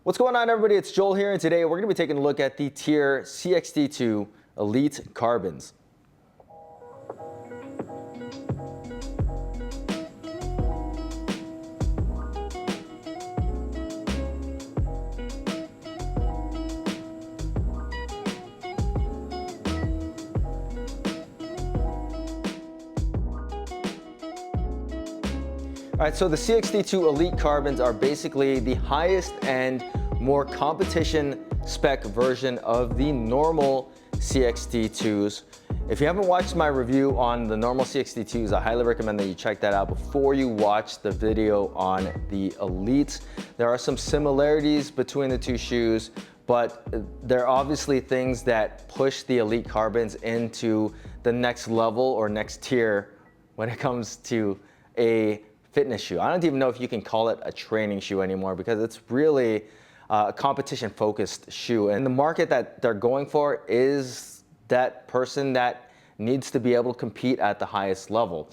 What's going on, everybody? It's Joel here, and today we're going to be taking a look at the TYR CXT-2 Elite Carbons. All right, so the CXT-2 Elite Carbons are basically the highest end, more competition spec version of the normal CXT-2s. If you haven't watched my review on the normal CXT-2s, I highly recommend that you check that out before you watch the video on the Elites. There are some similarities between the two shoes, but there are obviously things that push the Elite Carbons into the next level or next tier when it comes to a fitness shoe. I don't even know if you can call it a training shoe anymore because it's really a competition focused shoe. And the market that they're going for is that person that needs to be able to compete at the highest level.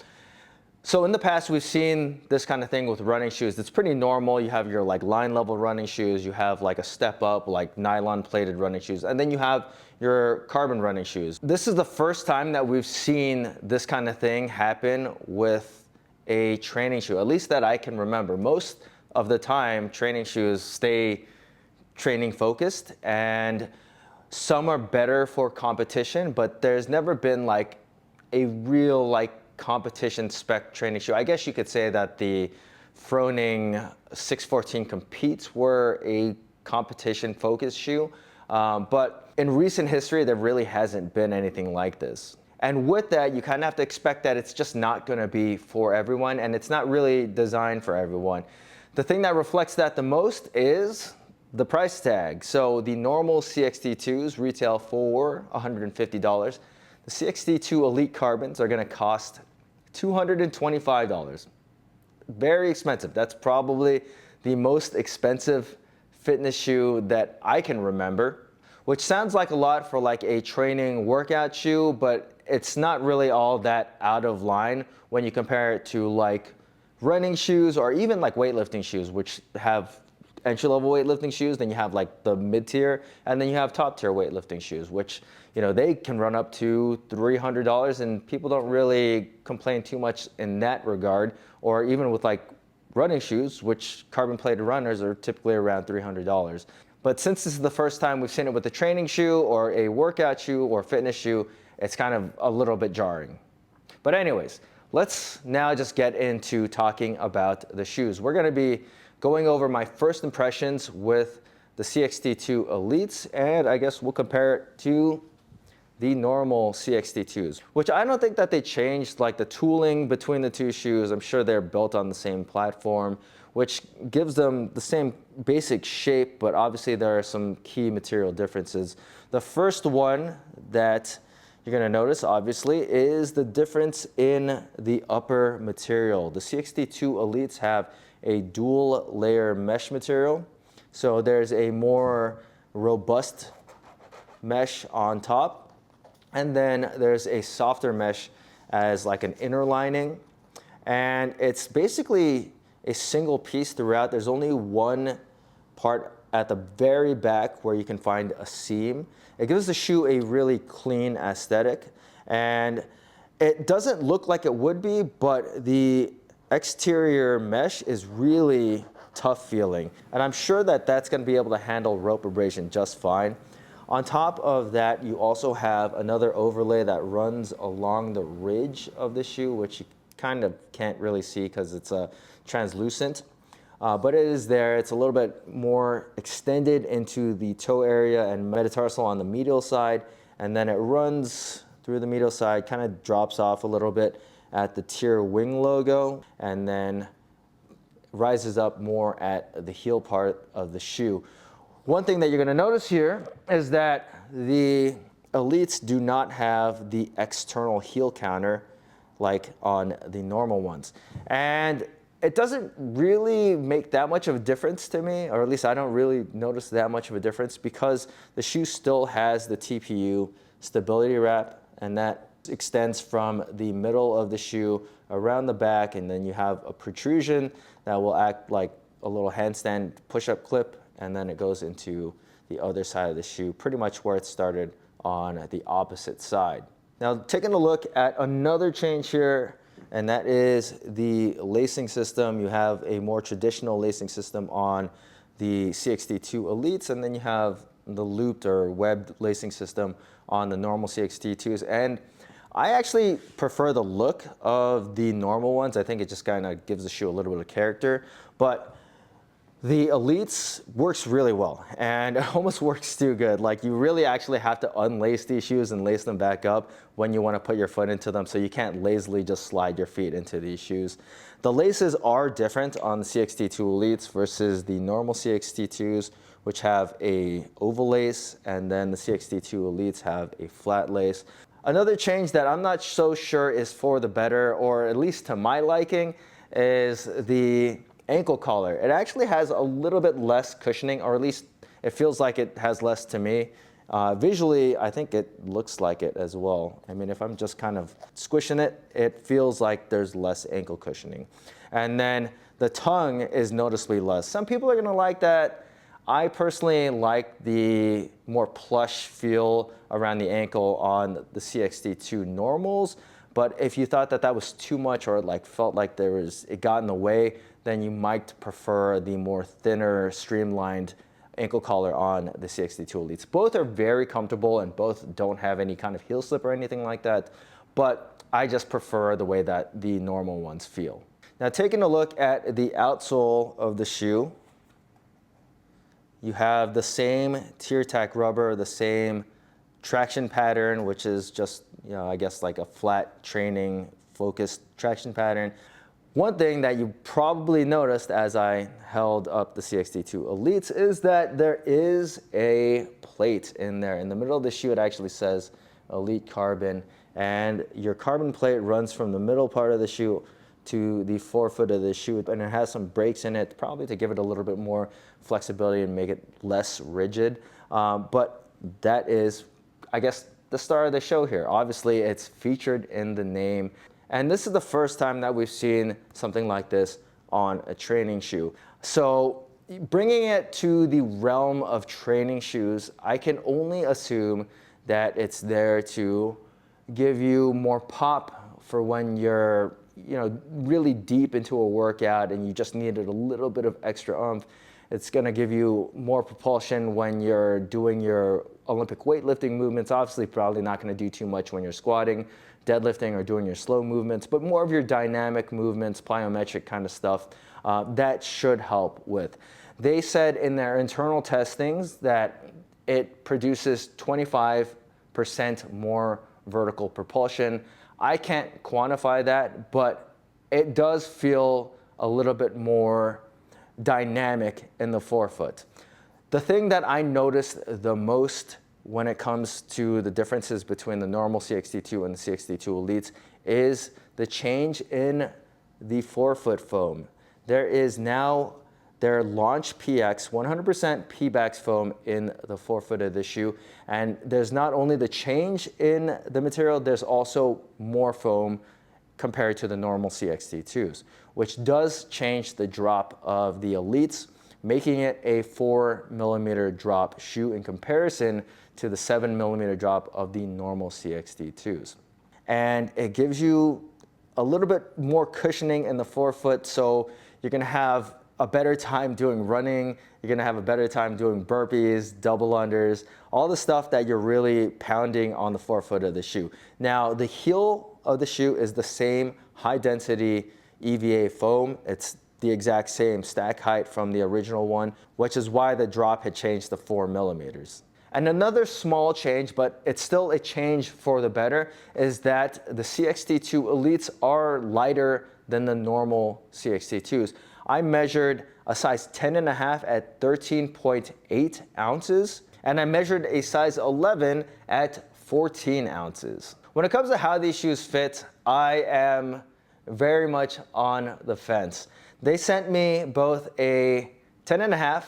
So in the past, we've seen this kind of thing with running shoes. It's pretty normal. You have your like line level running shoes. You have like a step up, like nylon plated running shoes. And then you have your carbon running shoes. This is the first time that we've seen this kind of thing happen with a training shoe, at least that I can remember. Most of the time, training shoes stay training focused, and some are better for competition, but there's never been like a real like competition spec training shoe. I guess you could say that the Froning 614 Competes were a competition focused shoe, but in recent history, there really hasn't been anything like this. And with that, you kind of have to expect that it's just not going to be for everyone, and it's not really designed for everyone. The thing that reflects that the most is the price tag. So the normal CXT-2s retail for $150. The CXT-2 Elite Carbons are going to cost $225. Very expensive. That's probably the most expensive fitness shoe that I can remember, which sounds like a lot for like a training workout shoe, but it's not really all that out of line when you compare it to like running shoes or even like weightlifting shoes, which have entry-level weightlifting shoes. Then you have like the mid-tier, and then you have top-tier weightlifting shoes, which, you know, they can run up to $300, and people don't really complain too much in that regard. Or even with like running shoes, which carbon-plated runners are typically around $300. But since this is the first time we've seen it with a training shoe or a workout shoe or fitness shoe, it's kind of a little bit jarring. But anyways, let's now just get into talking about the shoes. We're going to be going over my first impressions with the CXT-2 Elites, and I guess we'll compare it to the normal CXT-2s, which I don't think that they changed like the tooling between the two shoes. I'm sure they're built on the same platform, which gives them the same basic shape, but obviously there are some key material differences. The first one that you're going to notice, obviously, is the difference in the upper material. The CXT-2 Elites have a dual layer mesh material. So there's a more robust mesh on top, and then there's a softer mesh as like an inner lining. And it's basically a single piece throughout. There's only one part at the very back where you can find a seam. It gives the shoe a really clean aesthetic, and it doesn't look like it would be, but the exterior mesh is really tough feeling, and I'm sure that that's going to be able to handle rope abrasion just fine. On top of that, you also have another overlay that runs along the ridge of the shoe, which you kind of can't really see because it's translucent. But it is there. It's a little bit more extended into the toe area and metatarsal on the medial side, and then it runs through the medial side, kind of drops off a little bit at the TYR wing logo, and then rises up more at the heel part of the shoe. One thing that you're going to notice here is that the Elites do not have the external heel counter like on the normal ones. And it doesn't really make that much of a difference to me, or at least I don't really notice that much of a difference, because the shoe still has the TPU stability wrap, and that extends from the middle of the shoe around the back, and then you have a protrusion that will act like a little handstand push-up clip and then it goes into the other side of the shoe, pretty much where it started on the opposite side. Now, taking a look at another change here, and that is the lacing system. You have a more traditional lacing system on the CXT-2 Elites, and then you have the looped or webbed lacing system on the normal CXT-2s. And I actually prefer the look of the normal ones. I think it just kind of gives the shoe a little bit of character. But the Elites works really well, and it almost works too good. Like, you really actually have to unlace these shoes and lace them back up when you want to put your foot into them, so you can't lazily just slide your feet into these shoes. The laces are different on the CXT-2 Elites versus the normal CXT-2s, which have a oval lace, and then the CXT-2 Elites have a flat lace. Another change that I'm not so sure is for the better, or at least to my liking, is the ankle collar. It actually has a little bit less cushioning, or at least it feels like it has less to me. Visually, I think it looks like it as well. I mean, if I'm just kind of squishing it, it feels like there's less ankle cushioning. And then the tongue is noticeably less. Some people are gonna like that. I personally like the more plush feel around the ankle on the CXT-2 normals, but if you thought that that was too much, or like felt like it got in the way, then you might prefer the more thinner, streamlined ankle collar on the CXT-2 Elites. Both are very comfortable and both don't have any kind of heel slip or anything like that, but I just prefer the way that the normal ones feel. Now, taking a look at the outsole of the shoe, you have the same tear tack rubber, the same traction pattern, which is just, I guess like a flat training focused traction pattern. One thing that you probably noticed as I held up the CXT-2 Elites is that there is a plate in there. In the middle of the shoe, it actually says Elite Carbon, and your carbon plate runs from the middle part of the shoe to the forefoot of the shoe, and it has some breaks in it, probably to give it a little bit more flexibility and make it less rigid. But that is, I guess, the star of the show here. Obviously, it's featured in the name. And this is the first time that we've seen something like this on a training shoe. So bringing it to the realm of training shoes, I can only assume that it's there to give you more pop for when you're really deep into a workout and you just needed a little bit of extra oomph. It's gonna give you more propulsion when you're doing your Olympic weightlifting movements. Obviously, probably not gonna do too much when you're squatting, deadlifting, or doing your slow movements, but more of your dynamic movements, plyometric kind of stuff, that should help with. They said in their internal testings that it produces 25% more vertical propulsion. I can't quantify that, but it does feel a little bit more dynamic in the forefoot. The thing that I noticed the most when it comes to the differences between the normal CXT-2 and the CXT-2 Elites is the change in the forefoot foam. There is now their Launch PX 100% PBAX foam in the forefoot of the shoe, and there's not only the change in the material, there's also more foam compared to the normal CXT-2s, which does change the drop of the Elites, making it a 4mm drop shoe in comparison to the 7mm drop of the normal CXT-2s. And it gives you a little bit more cushioning in the forefoot, so you're gonna have a better time doing running, you're gonna have a better time doing burpees, double unders, all the stuff that you're really pounding on the forefoot of the shoe. Now, the heel of the shoe is the same high density EVA foam. It's the exact same stack height from the original one, which is why the drop had changed to 4mm. And another small change, but it's still a change for the better, is that the CXT-2 Elites are lighter than the normal CXT-2s. I measured a size 10.5 at 13.8 ounces, and I measured a size 11 at 14 ounces. When it comes to how these shoes fit, I am very much on the fence. They sent me both a 10.5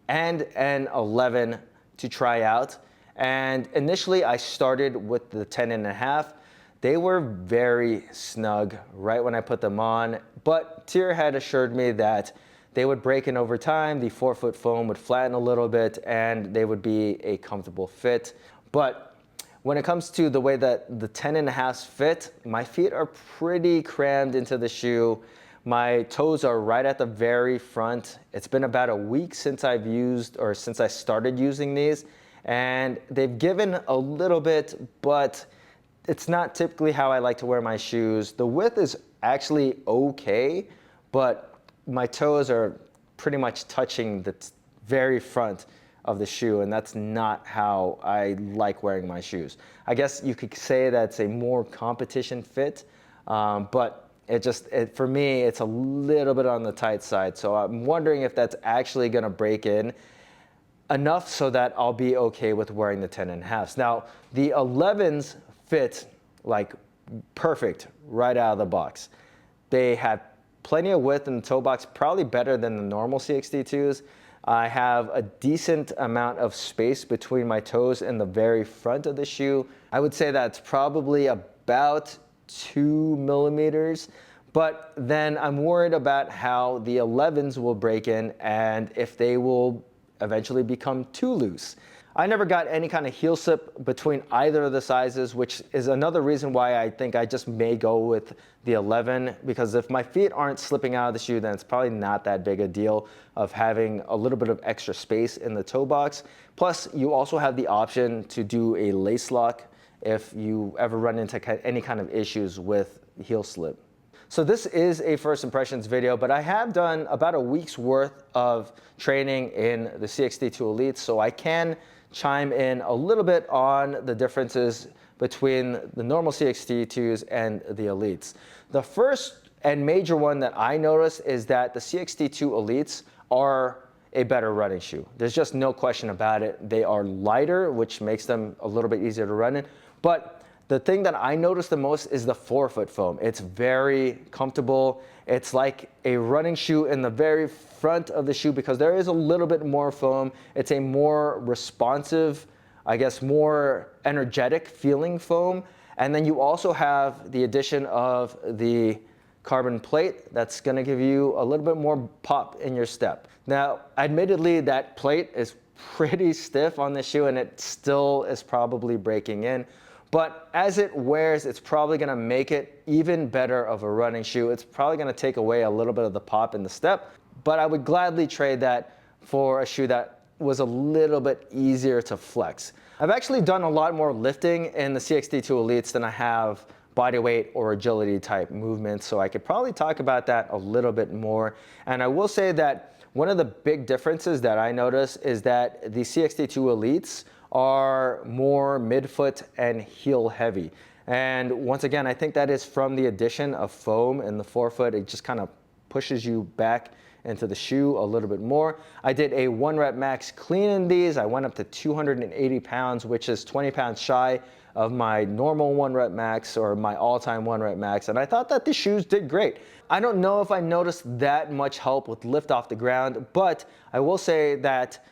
and an 11 to try out, and initially I started with the 10.5. They were very snug right when I put them on, but TYR had assured me that they would break in over time, the forefoot foam would flatten a little bit, and they would be a comfortable fit. But when it comes to the way that the 10.5s fit, my feet are pretty crammed into the shoe. My toes are right at the very front. It's been about a week since since I started using these, and they've given a little bit, but it's not typically how I like to wear my shoes. The width is actually okay, but my toes are pretty much touching the very front of the shoe, and that's not how I like wearing my shoes. I guess you could say that's a more competition fit, but for me, it's a little bit on the tight side. So I'm wondering if that's actually gonna break in enough so that I'll be okay with wearing the 10.5s. Now, the 11s fit like perfect right out of the box. They have plenty of width in the toe box, probably better than the normal CXT-2s. I have a decent amount of space between my toes and the very front of the shoe. I would say that's probably about 2 millimeters, but then I'm worried about how the 11s will break in and if they will eventually become too loose. I never got any kind of heel slip between either of the sizes, which is another reason why I think I just may go with the 11, because if my feet aren't slipping out of the shoe, then it's probably not that big a deal of having a little bit of extra space in the toe box. Plus, you also have the option to do a lace lock if you ever run into any kind of issues with heel slip. So this is a first impressions video, but I have done about a week's worth of training in the CXT-2 Elites, so I can chime in a little bit on the differences between the normal CXT-2s and the Elites. The first and major one that I noticed is that the CXT-2 Elites are a better running shoe. There's just no question about it. They are lighter, which makes them a little bit easier to run in, but the thing that I noticed the most is the forefoot foam. It's very comfortable. It's like a running shoe in the very front of the shoe because there is a little bit more foam. It's a more responsive, I guess, more energetic feeling foam. And then you also have the addition of the carbon plate that's gonna give you a little bit more pop in your step. Now, admittedly, that plate is pretty stiff on the shoe and it still is probably breaking in. But as it wears, it's probably gonna make it even better of a running shoe. It's probably gonna take away a little bit of the pop in the step, but I would gladly trade that for a shoe that was a little bit easier to flex. I've actually done a lot more lifting in the CXT-2 Elites than I have body weight or agility type movements, so I could probably talk about that a little bit more. And I will say that one of the big differences that I notice is that the CXT-2 Elites are more midfoot and heel heavy. And once again, I think that is from the addition of foam in the forefoot. It just kind of pushes you back into the shoe a little bit more. I did a 1 rep max clean in these. I went up to 280 pounds, which is 20 pounds shy of my normal 1 rep max or my all-time 1 rep max. And I thought that the shoes did great. I don't know if I noticed that much help with lift off the ground, but I will say that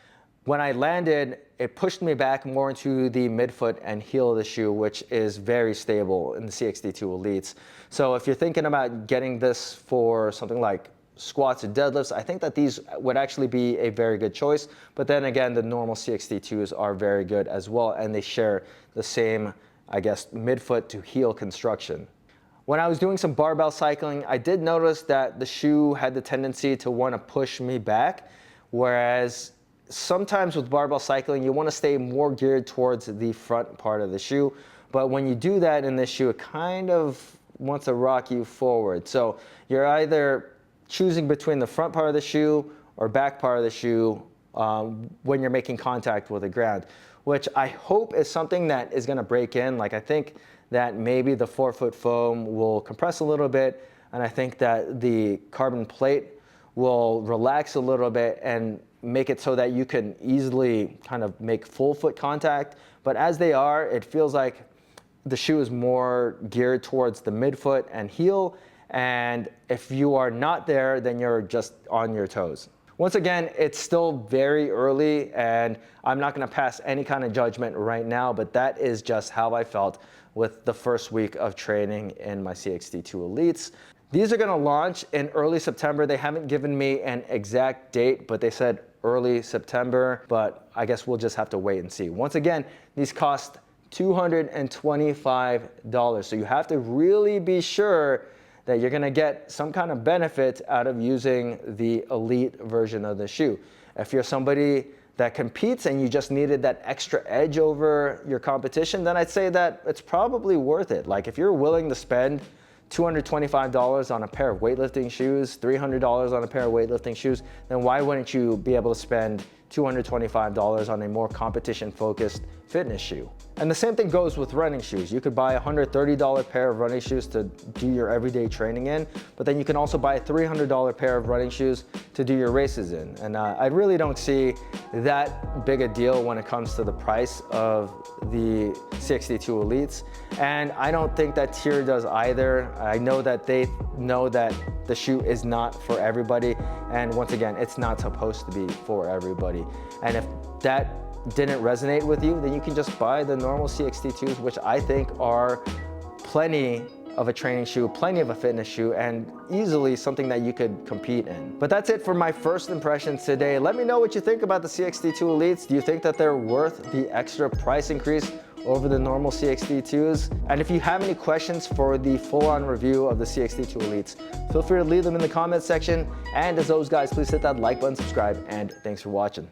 when I landed, it pushed me back more into the midfoot and heel of the shoe, which is very stable in the CXT-2 Elites. So if you're thinking about getting this for something like squats or deadlifts, I think that these would actually be a very good choice. But then again, the normal CXT-2s are very good as well, and they share the same, I guess, midfoot to heel construction. When I was doing some barbell cycling, I did notice that the shoe had the tendency to want to push me back, whereas sometimes with barbell cycling, you want to stay more geared towards the front part of the shoe. But when you do that in this shoe, it kind of wants to rock you forward. So you're either choosing between the front part of the shoe or back part of the shoe when you're making contact with the ground, which I hope is something that is going to break in. Like, I think that maybe the forefoot foam will compress a little bit, and I think that the carbon plate will relax a little bit and make it so that you can easily kind of make full foot contact. But as they are, it feels like the shoe is more geared towards the midfoot and heel. And if you are not there, then you're just on your toes. Once again, it's still very early and I'm not gonna pass any kind of judgment right now, but that is just how I felt with the first week of training in my CXT-2 Elites. These are gonna launch in early September. They haven't given me an exact date, but they said early September, but I guess we'll just have to wait and see. Once again, these cost $225. So you have to really be sure that you're gonna get some kind of benefit out of using the Elite version of the shoe. If you're somebody that competes and you just needed that extra edge over your competition, then I'd say that it's probably worth it. Like if you're willing to spend $225 on a pair of weightlifting shoes, $300 on a pair of weightlifting shoes, then why wouldn't you be able to spend $225 on a more competition-focused fitness shoe? And the same thing goes with running shoes. You could buy a $130 pair of running shoes to do your everyday training in, but then you can also buy a $300 pair of running shoes to do your races in. And I really don't see that big a deal when it comes to the price of the CXT-2 Elites. And I don't think that TYR does either. I know that they know that the shoe is not for everybody. And once again, it's not supposed to be for everybody. And if that didn't resonate with you, then you can just buy the normal CXT-2s, which I think are plenty of a training shoe, plenty of a fitness shoe, and easily something that you could compete in. But that's it for my first impressions today. Let me know what you think about the CXT-2 Elites. Do you think that they're worth the extra price increase over the normal CXT-2s? And if you have any questions for the full-on review of the CXT-2 Elites, feel free to leave them in the comments section. And as always, guys, please hit that like button, subscribe, and thanks for watching.